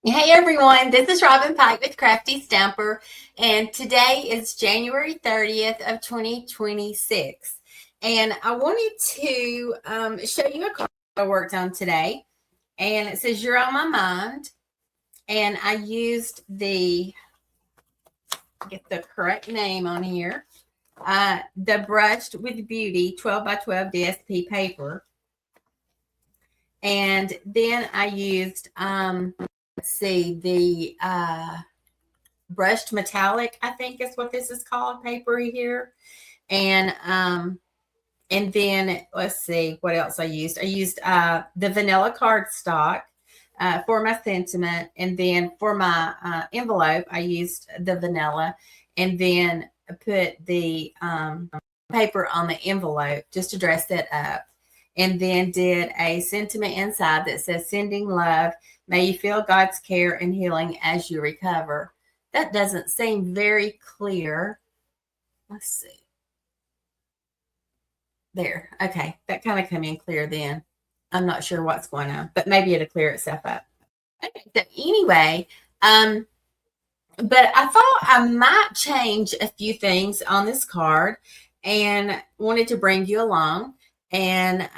Hey everyone, this is Robin Pike with Crafty Stamper, and today is January 30th of 2026. And I wanted to show you a card I worked on today, and it says "You're on my mind." And I used get the correct name on here, the Brushed with Beauty 12 by 12 DSP paper, and then I used let's see, the brushed metallic, I think is what this is called, paper here. And then let's see what else I used. I used the vanilla cardstock for my sentiment, and then for my envelope, I used the vanilla, and then put the paper on the envelope just to dress it up. And then did a sentiment inside that says "Sending love. May you feel God's care and healing as you recover." That doesn't seem very clear. Let's see. There. Okay. That kind of came in clear then. I'm not sure what's going on, but maybe it'll clear itself up. Okay. So anyway, but I thought I might change a few things on this card and wanted to bring you along and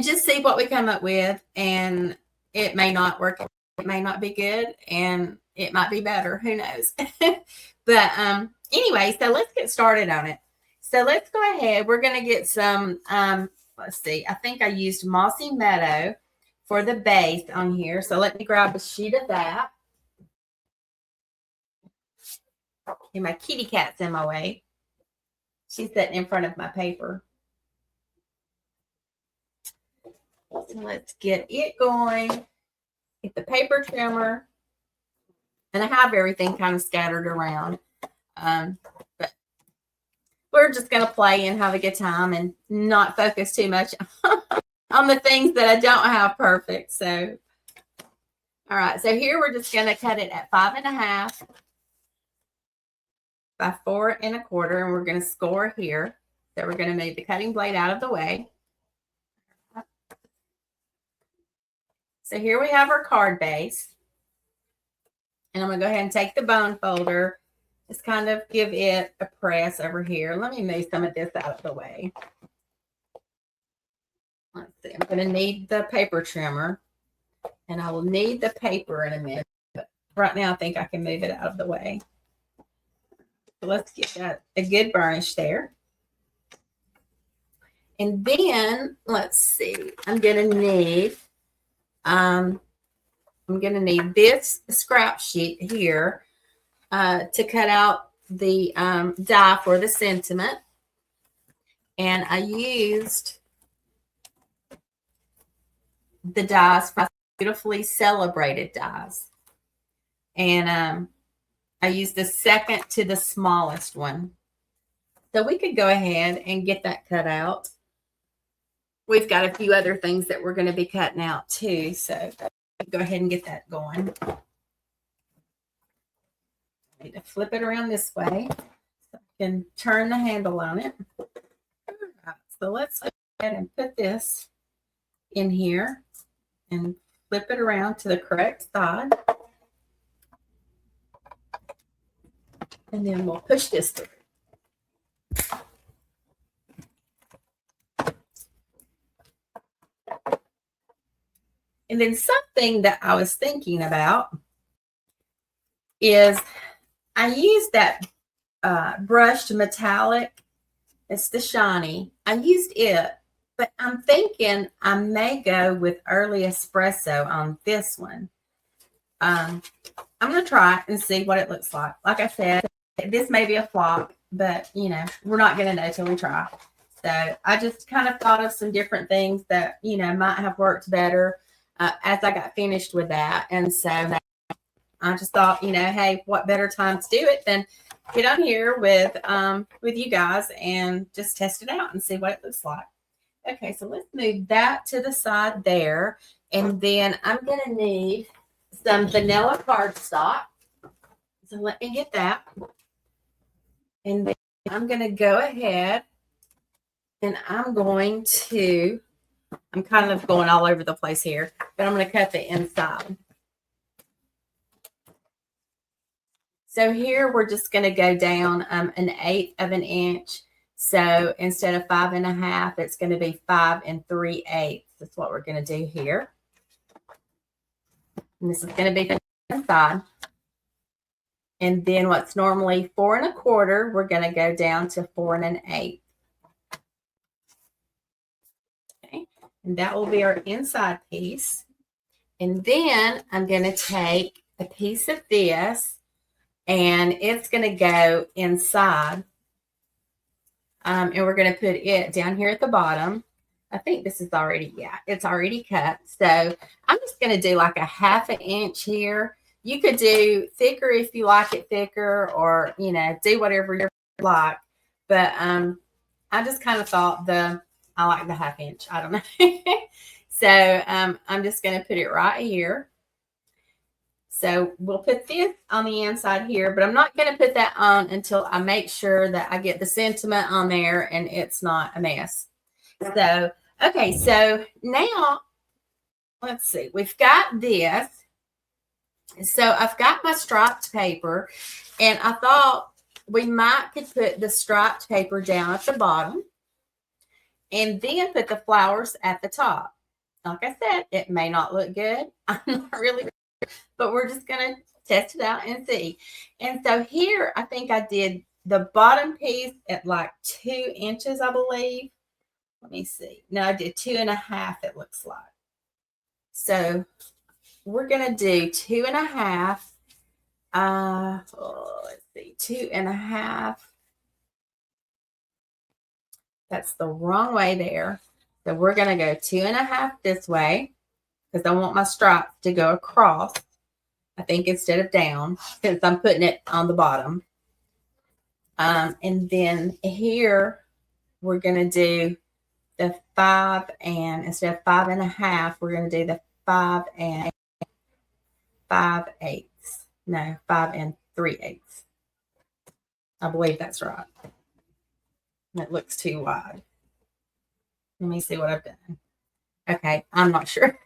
just see what we come up with. And it may not work, it may not be good, and it might be better, who knows. But anyway, so let's get started on it. So let's go ahead. We're going to get some let's see, I think I used Mossy Meadow for the base on here. So let me grab a sheet of that. And my kitty cat's in my way. She's sitting in front of my paper. So let's get it going. Get the paper trimmer. And I have everything kind of scattered around. But we're just going to play and have a good time and not focus too much on the things that I don't have perfect. So, all right. So here we're just going to cut it at 5.5 by 4 1/4, and we're going to score here. So we're going to move the cutting blade out of the way. So here we have our card base. And I'm going to go ahead and take the bone folder, just kind of give it a press over here. Let me move some of this out of the way. Let's see. I'm going to need the paper trimmer, and I will need the paper in a minute. But right now, I think I can move it out of the way. So let's get that a good burnish there. And then let's see. I'm going to need this scrap sheet here to cut out the die for the sentiment. And I used the dies for Beautifully Celebrated dies. And I used the second to the smallest one. So we could go ahead and get that cut out. We've got a few other things that we're going to be cutting out too. So go ahead and get that going. I need to flip it around this way so I can turn the handle on it. All right, so let's go ahead and put this in here and flip it around to the correct side. And then we'll push this through. And then something that I was thinking about is I used that brushed metallic. It's the shiny. I used it, but I'm thinking I may go with Early Espresso on this one. I'm going to try it and see what it looks like. Like I said, this may be a flop, but, you know, we're not going to know till we try. So I just kind of thought of some different things that, you know, might have worked better as I got finished with that. And so I just thought, you know, hey, what better time to do it than get on here with you guys and just test it out and see what it looks like. Okay, so let's move that to the side there. And then I'm going to need some vanilla cardstock. So let me get that. And then I'm going to go ahead and I'm kind of going all over the place here, but I'm going to cut the inside. So here we're just going to go down 1/8 of an inch. So instead of 5.5, it's going to be 5 3/8. That's what we're going to do here. And this is going to be the inside. And then what's normally 4 1/4, we're going to go down to 4 1/8. Okay, and that will be our inside piece. And then I'm going to take a piece of this, and it's going to go inside. And we're going to put it down here at the bottom. I think this is already, it's already cut. So I'm just going to do like a 1/2 inch here. You could do thicker if you like it thicker, or, you know, do whatever you like. But I just kind of thought I like the 1/2 inch. I don't know. So I'm just going to put it right here. So we'll put this on the inside here, but I'm not going to put that on until I make sure that I get the sentiment on there and it's not a mess. So, okay, so now let's see. We've got this. So I've got my striped paper, and I thought we could put the striped paper down at the bottom and then put the flowers at the top. Like I said, it may not look good. I'm not really sure, but we're just going to test it out and see. And so here, I think I did the bottom piece at like 2 inches, I believe. Let me see. No, I did 2.5, it looks like. So we're going to do 2.5. Let's see, 2.5. That's the wrong way there. So we're going to go 2.5 this way, because I want my stripes to go across, I think, instead of down, since I'm putting it on the bottom. And then here we're going to do the 5, and instead of 5.5, we're going to do the 5 5/8. No, 5 3/8. I believe that's right. It looks too wide. Let me see what I've done. Okay, I'm not sure.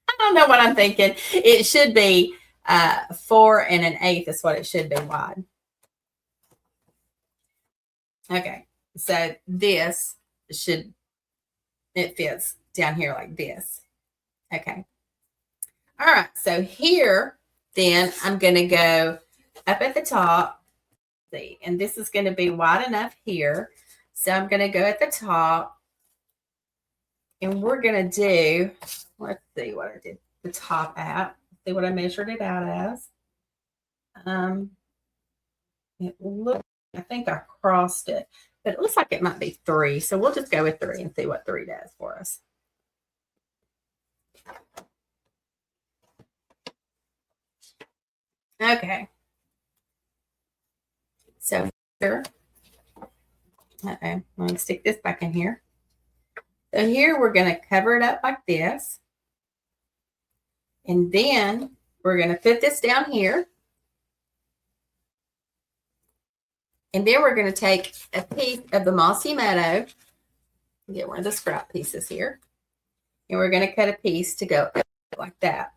I don't know what I'm thinking. It should be 4 1/8 is what it should be wide. Okay, so this it fits down here like this. Okay. All right, so here, then I'm going to go up at the top. See, and this is going to be wide enough here. So I'm going to go at the top, and we're going to do, let's see what I did the top at. See what I measured it out as. It looks, I think I crossed it, but it looks like it might be 3. So we'll just go with 3 and see what 3 does for us. Okay. So here, let me stick this back in here. So here we're going to cover it up like this. And then we're going to put this down here. And then we're going to take a piece of the Mossy Meadow. Get one of the scrap pieces here. And we're going to cut a piece to go like that.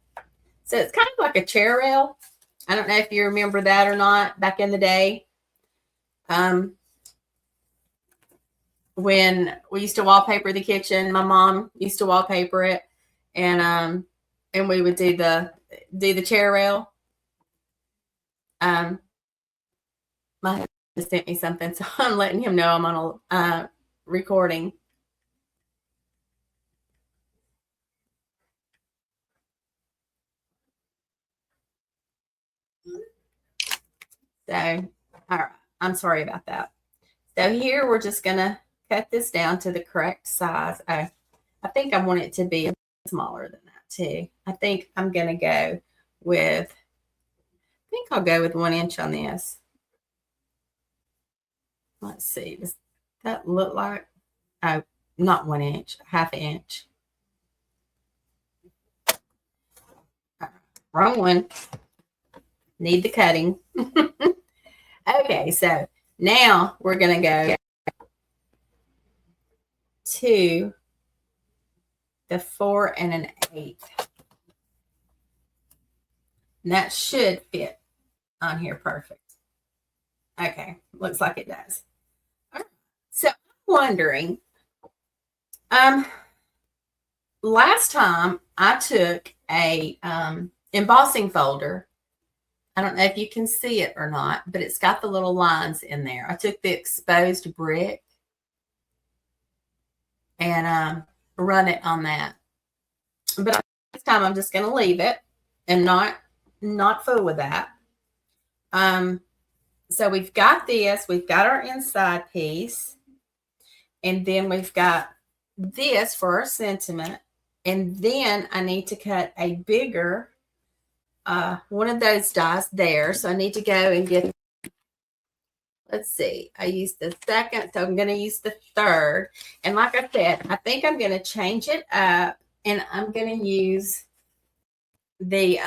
So it's kind of like a chair rail. I don't know if you remember that or not back in the day. When we used to wallpaper the kitchen, my mom used to wallpaper it, and we would do the chair rail. My husband sent me something, so I'm letting him know I'm on a recording. So, all right, I'm sorry about that. So here we're just gonna cut this down to the correct size. I think I want it to be smaller than that too. I think I'm gonna go with, I think I'll go with 1 inch on this. Let's see, does that look like, oh, not 1 inch, 1/2 inch. Wrong one. Need the cutting. Okay, so now we're going to go to the 4 1/8. And that should fit on here perfect. Okay, looks like it does. All right. So I'm wondering, last time I took a embossing folder. I don't know if you can see it or not, but it's got the little lines in there. I took the exposed brick and run it on that. But this time I'm just going to leave it and not fool with that. So we've got this. We've got our inside piece. And then we've got this for our sentiment. And then I need to cut a bigger one of those dies there. So I need to go and get, let's see, I used the second, so I'm going to use the third. And like I said, I think I'm going to change it up, and I'm going to use the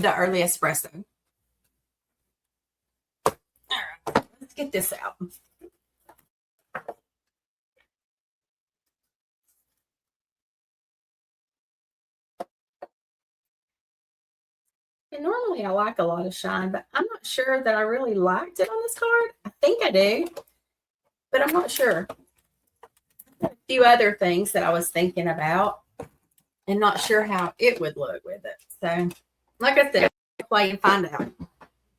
early espresso. All right, let's get this out. And normally I like a lot of shine, but I'm not sure that I really liked it on this card. I think I do, but I'm not sure. A few other things that I was thinking about and not sure how it would look with it. So, like I said, I'll play and find out.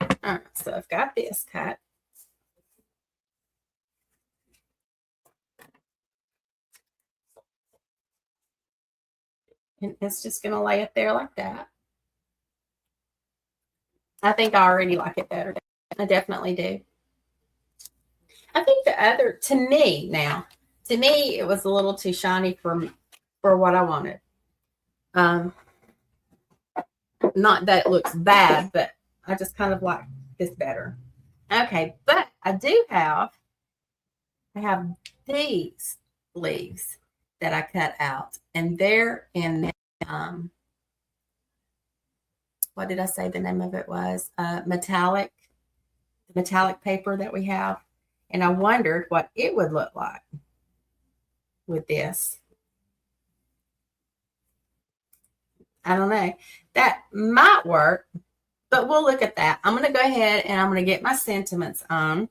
All right, so I've got this cut. And it's just going to lay it there like that. I think I already like it better. I definitely do. I think the other, to me, it was a little too shiny for what I wanted. Not that it looks bad, but I just kind of like this better. Okay, but I have these leaves that I cut out, and they're in what did I say the name of it was? Metallic paper that we have. And I wondered what it would look like with this. I don't know. That might work, but we'll look at that. I'm going to go ahead and I'm going to get my sentiments on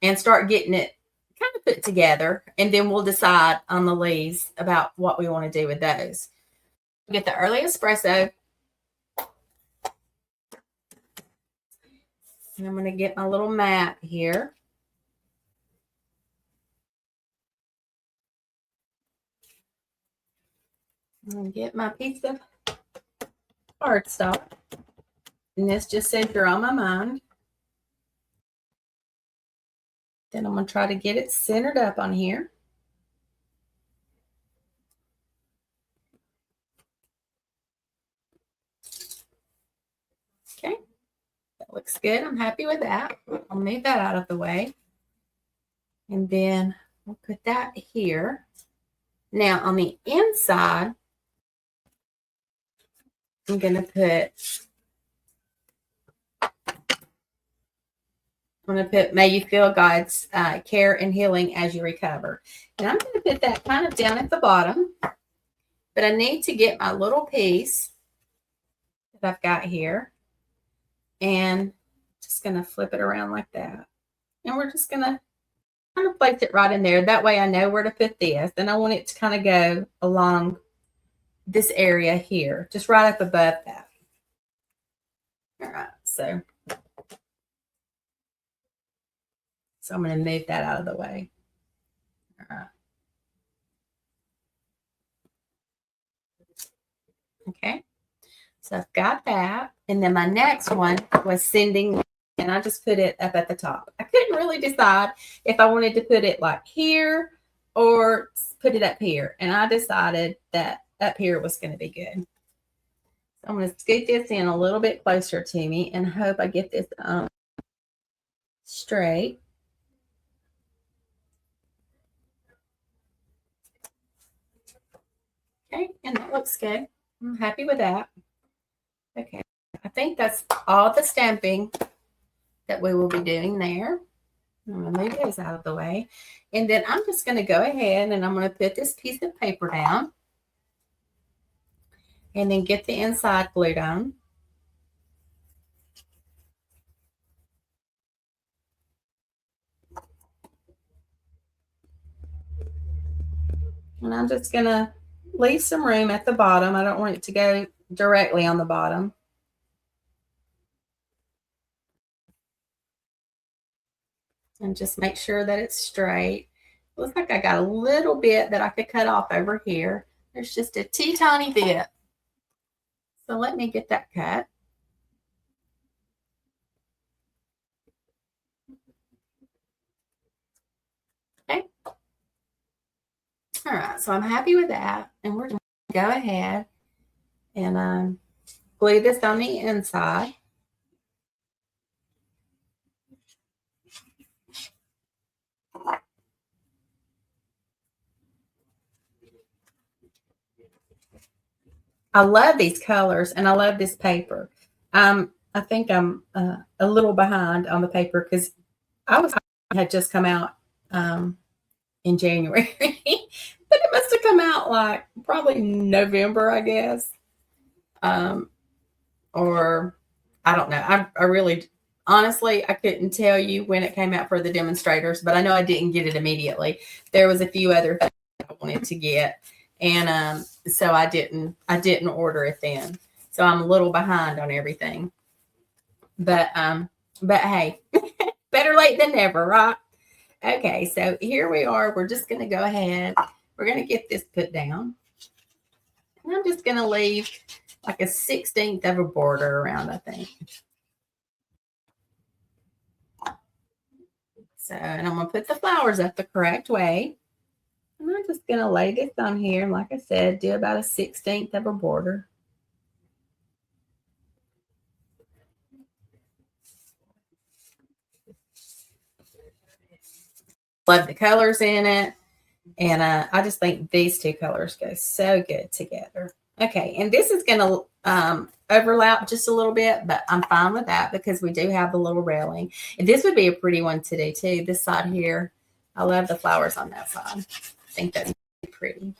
and start getting it kind of put together. And then we'll decide on the leaves about what we want to do with those. Get the early espresso. And I'm going to get my little mat here. And get my piece of cardstock. And this just said you're on my mind. Then I'm going to try to get it centered up on here. Okay. That looks good. I'm happy with that. I'll move that out of the way. And then we'll put that here. Now on the inside, I'm going to put, may you feel God's care and healing as you recover. And I'm going to put that kind of down at the bottom. But I need to get my little piece that I've got here. And just going to flip it around like that. And we're just going to kind of place it right in there. That way I know where to put this. And I want it to kind of go along this area here, just right up above that. All right, so I'm going to move that out of the way. All right. Okay, so I've got that. And then my next one was sending, and I just put it up at the top. I couldn't really decide if I wanted to put it like here or put it up here. And I decided that up here was going to be good. So I'm going to scoot this in a little bit closer to me and hope I get this straight. Okay, and that looks good. I'm happy with that. Okay, I think that's all the stamping that we will be doing there. I'm going to move those out of the way. And then I'm just going to go ahead and I'm going to put this piece of paper down. And then get the inside glued on. And I'm just going to leave some room at the bottom. I don't want it to go directly on the bottom. And just make sure that it's straight. Looks like I got a little bit that I could cut off over here. There's just a teeny bit. So let me get that cut. Okay. All right, so I'm happy with that. And we're going to go ahead and glue this on the inside. I love these colors and I love this paper. I think I'm a little behind on the paper because I had just come out in January, but it must have come out like probably November, I guess, or I don't know. I really, honestly, I couldn't tell you when it came out for the demonstrators, but I know I didn't get it immediately. There was a few other things I wanted to get, and so I didn't order it then. So I'm a little behind on everything. But hey, better late than never, right? Okay, so here we are. We're just going to go ahead. We're going to get this put down. And I'm just going to leave like a 1/16 of a border around, I think. So, and I'm going to put the flowers up the correct way. And I'm just going to lay this on here. And like I said, do about a 1/16 of a border. Love the colors in it. And I just think these two colors go so good together. Okay, and this is going to overlap just a little bit, but I'm fine with that because we do have the little railing. And this would be a pretty one to do too. This side here, I love the flowers on that side. I think that's pretty.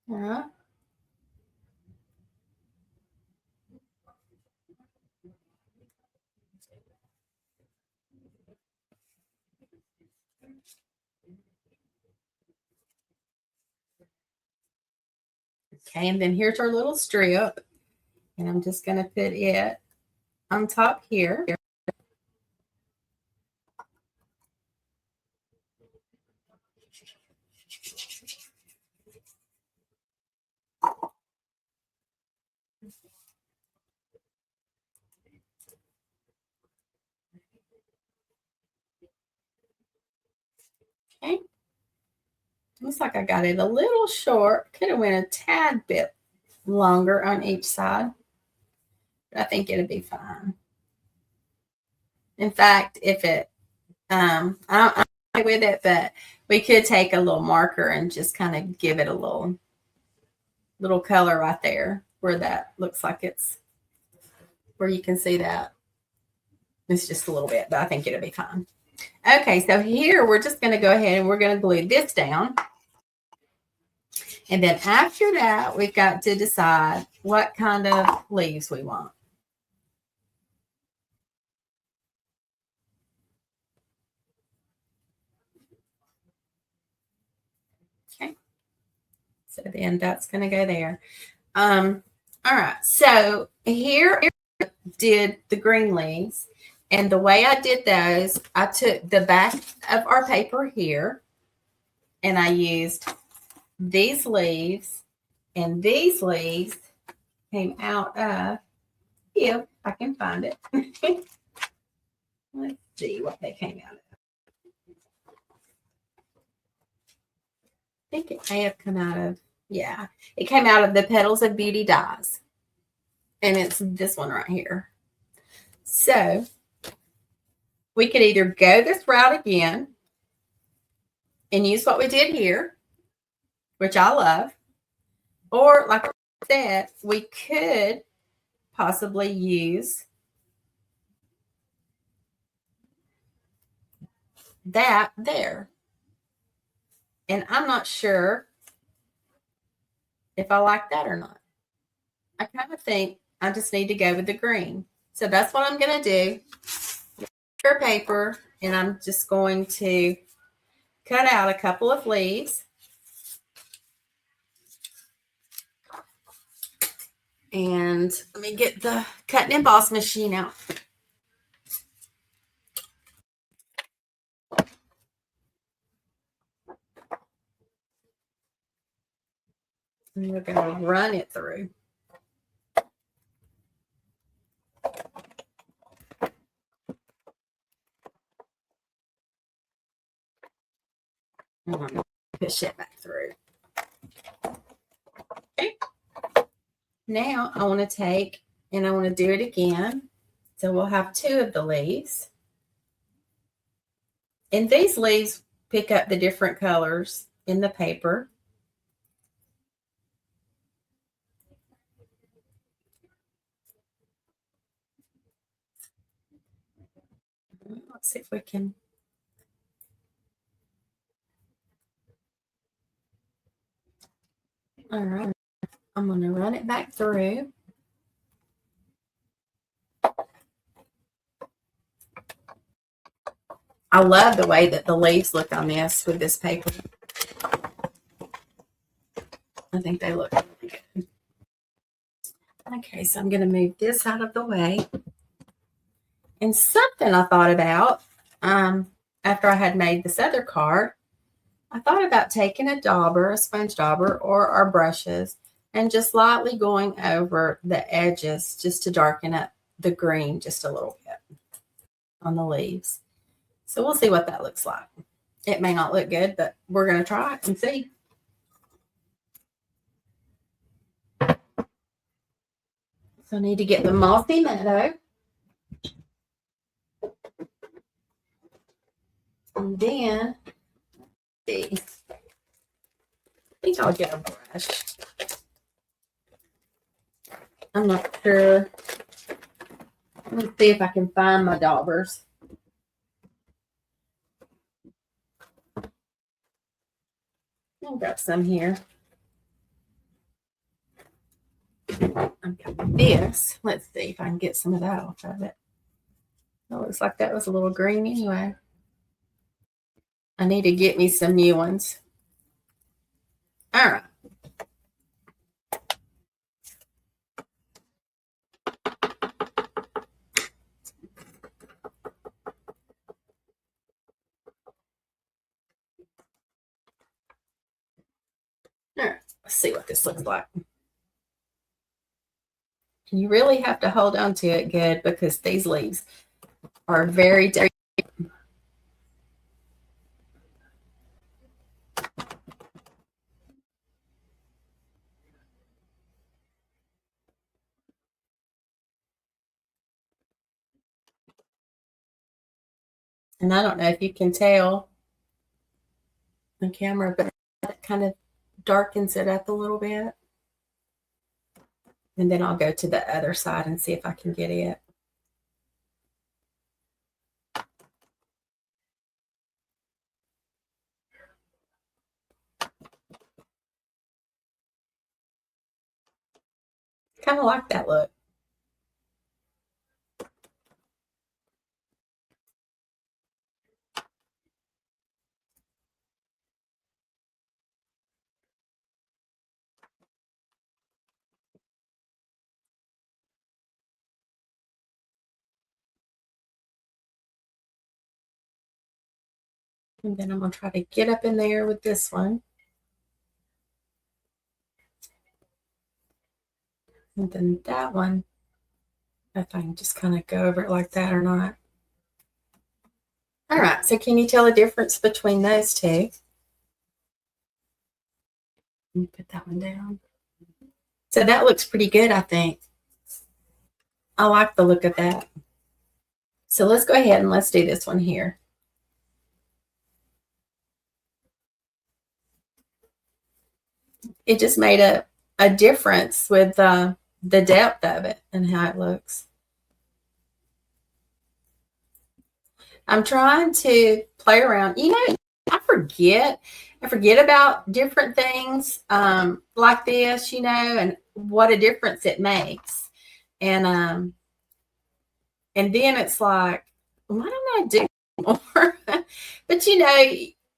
Yeah. Okay, and then here's our little strip. And I'm just going to put it on top here. Okay. Looks like I got it a little short. Could have went a tad bit longer on each side. But I think it'll be fine. In fact, if it, I'm okay with it, but we could take a little marker and just kind of give it a little color right there where that looks like it's, where you can see that. It's just a little bit, but I think it'll be fine. Okay, so here we're just going to go ahead and we're going to glue this down. And then after that, we've got to decide what kind of leaves we want. Okay. So then that's going to go there. All right. So here did the green leaves. And the way I did those, I took the back of our paper here and I used these leaves, and these leaves came out of, if I can find it. Let's see what they came out of. I think it may have come out of, yeah, it came out of the Petals of Beauty dies. And it's this one right here. So we could either go this route again and use what we did here, which I love, or like I said, we could possibly use that there. And I'm not sure if I like that or not. I kind of think I just need to go with the green. So that's what I'm going to do. paper, and I'm just going to cut out a couple of leaves. And let me get the cut and emboss machine out. And we're going to run it through. I'm going to push it back through. Okay. Now I want to take and I want to do it again. So we'll have 2 of the leaves. And these leaves pick up the different colors in the paper. Let's see if we can. All right. I'm going to run it back through. I love the way that the leaves look on this with this paper. I think they look really good. Okay, so I'm going to move this out of the way. And something I thought about after I had made this other card, I thought about taking a dauber, a sponge dauber, or our brushes, and just lightly going over the edges just to darken up the green just a little bit on the leaves. So we'll see what that looks like. It may not look good, but we're going to try it and see. So I need to get the Mossy Meadow. And then, let's see. I think I'll get a brush. I'm not sure. Let's see if I can find my daubers. I've got some here. I've got this. Let's see if I can get some of that off of it. It looks like that was a little green anyway. I need to get me some new ones. All right. All right. Let's see what this looks like. You really have to hold on to it good because these leaves are very deep. And I don't know if you can tell on camera, but it kind of darkens it up a little bit. And then I'll go to the other side and see if I can get it. Kind of like that look. And then I'm going to try to get up in there with this one. And then that one, if I can just kind of go over it like that or not. All right, so can you tell the difference between those two? Let me put that one down. So that looks pretty good, I think. I like the look of that. So let's go ahead and let's do this one here. It just made a difference with the depth of it and how it looks. I'm trying to play around. You know, I forget about different things like this, you know, and what a difference it makes. And then it's like, why don't I do more? But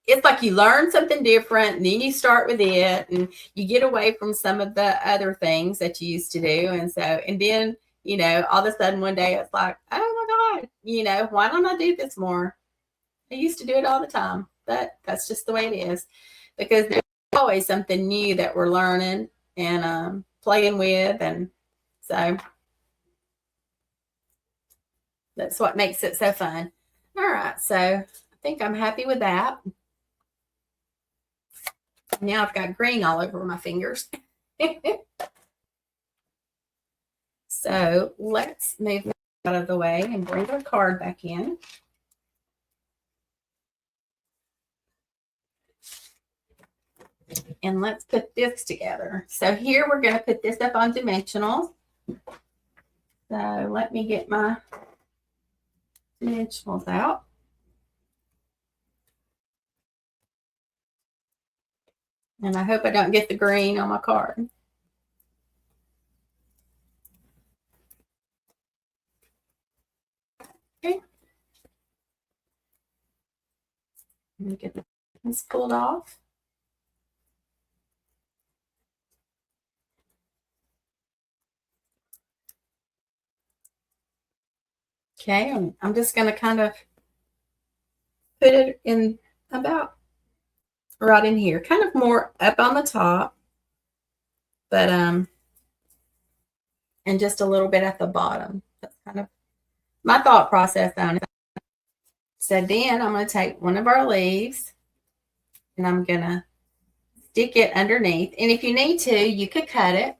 it's like you learn something different and then you start with it and you get away from some of the other things that you used to do. And then, all of a sudden one day it's like, oh my God, why don't I do this more? I used to do it all the time, but that's just the way it is because there's always something new that we're learning and playing with. And so that's what makes it so fun. All right. So I think I'm happy with that. Now I've got green all over my fingers. So let's move that out of the way and bring our card back in. And let's put this together. So here we're going to put this up on dimensional. So let me get my dimensionals out. And I hope I don't get the green on my card. Okay. Let me get this pulled off. Okay, and I'm just going to kind of put it in about right in here, kind of more up on the top, but and just a little bit at the bottom. That's kind of my thought process on it. So then I'm going to take one of our leaves and I'm going to stick it underneath. And if you need to, you could cut it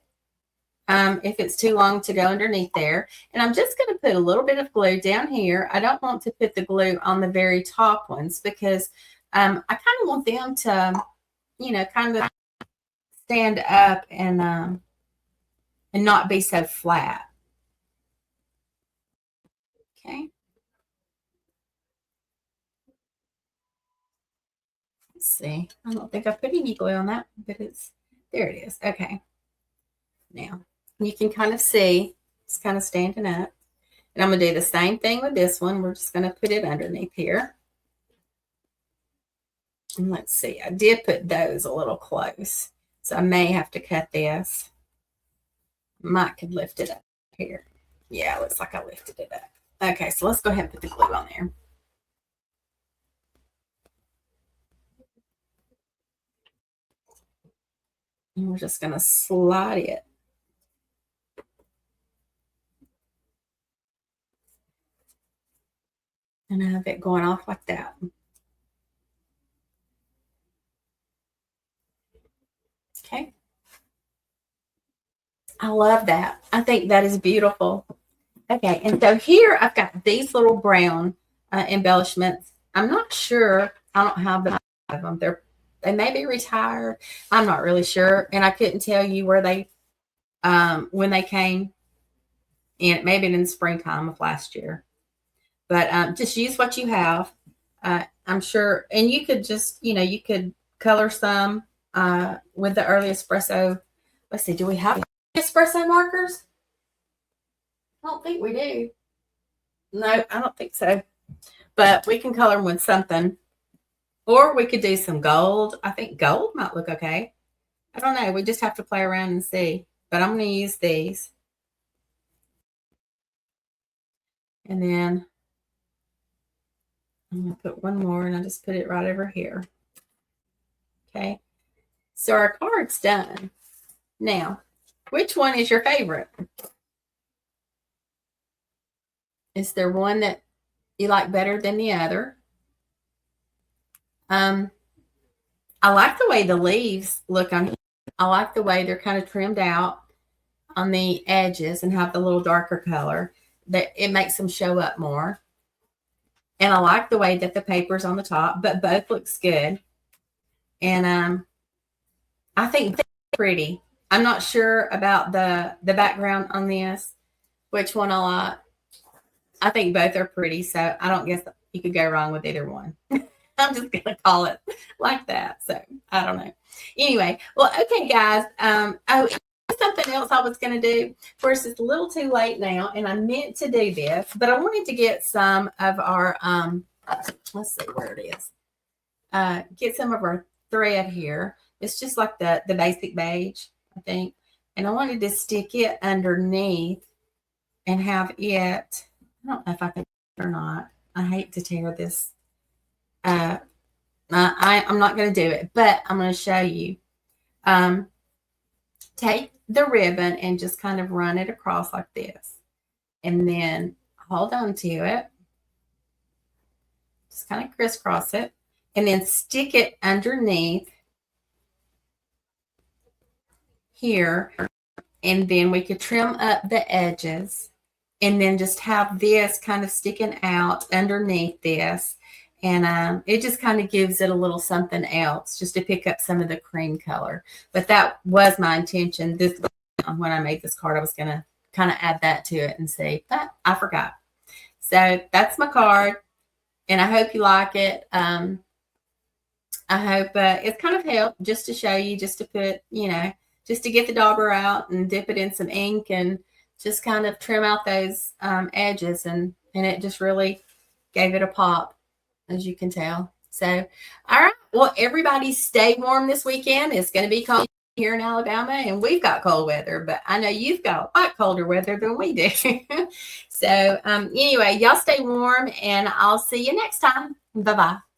if it's too long to go underneath there. And I'm just going to put a little bit of glue down here. I don't want to put the glue on the very top ones because I kind of want them to, kind of stand up and not be so flat. Okay. Let's see. I don't think I put any glue on that, but there it is. Okay. Now you can kind of see it's kind of standing up. And I'm going to do the same thing with this one. We're just going to put it underneath here. And let's see. I did put those a little close. So I may have to cut this. Might could lift it up here. Yeah, looks like I lifted it up. Okay, so let's go ahead and put the glue on there. And we're just going to slide it. And I have it going off like that. Okay. I love that. I think that is beautiful. Okay, and so here I've got these little brown embellishments. I'm not sure. I don't have them. They may be retired. I'm not really sure, and I couldn't tell you where they when they came. And it may have been in the springtime of last year. But just use what you have. I'm sure, and you could just you could color some with the early espresso. Let's see. Do we have espresso markers? I don't think we do. No, I don't think so. But we can color them with something. Or we could do some gold. I think gold might look okay. I don't know. We just have to play around and see. But I'm going to use these. And then I'm going to put one more and I just put it right over here. Okay. So our card's done. Now, which one is your favorite? Is there one that you like better than the other? I like the way the leaves look on here. I like the way they're kind of trimmed out on the edges and have the little darker color. That it makes them show up more. And I like the way that the paper's on the top, but both looks good. And I think they're pretty. I'm not sure about the background on this, which one I like. I think both are pretty, so I don't guess you could go wrong with either one. I'm just going to call it like that. So I don't know. Anyway, well, okay, guys. Oh, something else I was going to do. Of course, it's a little too late now, and I meant to do this, but I wanted to get some of our, let's see where it is. Get some of our thread here. It's just like the basic beige, I think. And I wanted to stick it underneath and have it, I don't know if I can or not. I hate to tear this. I'm not going to do it, but I'm going to show you. Take the ribbon and just kind of run it across like this. And then hold on to it. Just kind of crisscross it. And then stick it underneath here. And then we could trim up the edges. And then just have this kind of sticking out underneath this. And it just kind of gives it a little something else, just to pick up some of the cream color. But that was my intention. This, when I made this card, I was going to kind of add that to it and see, but I forgot. So that's my card. And I hope you like it. I hope it's kind of helped just to show you, just to put, just to get the dauber out and dip it in some ink and just kind of trim out those edges. And it just really gave it a pop, as you can tell. So, all right. Well, everybody stay warm this weekend. It's going to be cold here in Alabama, and we've got cold weather, but I know you've got a lot colder weather than we do. So, anyway, y'all stay warm, and I'll see you next time. Bye-bye.